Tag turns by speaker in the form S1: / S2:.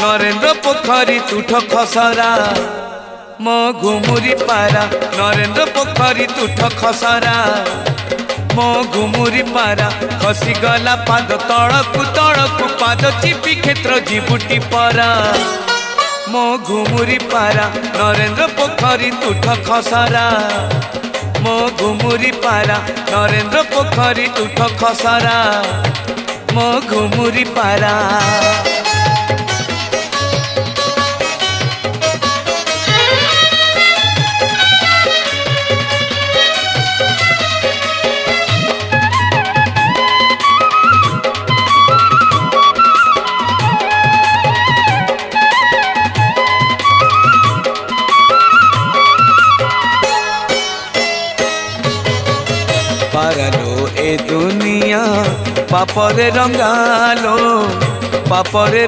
S1: नरेंद्र पोखरी तुठ खसरा मो घुमुरी पारा नरेंद्र पोखरी तुठ खसरा मो घुमुरी पारा खसी गला पाद तड़कू पाद चिपी क्षेत्र जीवुटी परा मो घुमुरी पारा नरेंद्र पोखरी तुठ खसरा मो घुमुरी पारा नरेंद्र पोखरी तुठ खसरा मो घुमुरी पारा। पारालो ए दुनिया पापरे रंगालो पापरे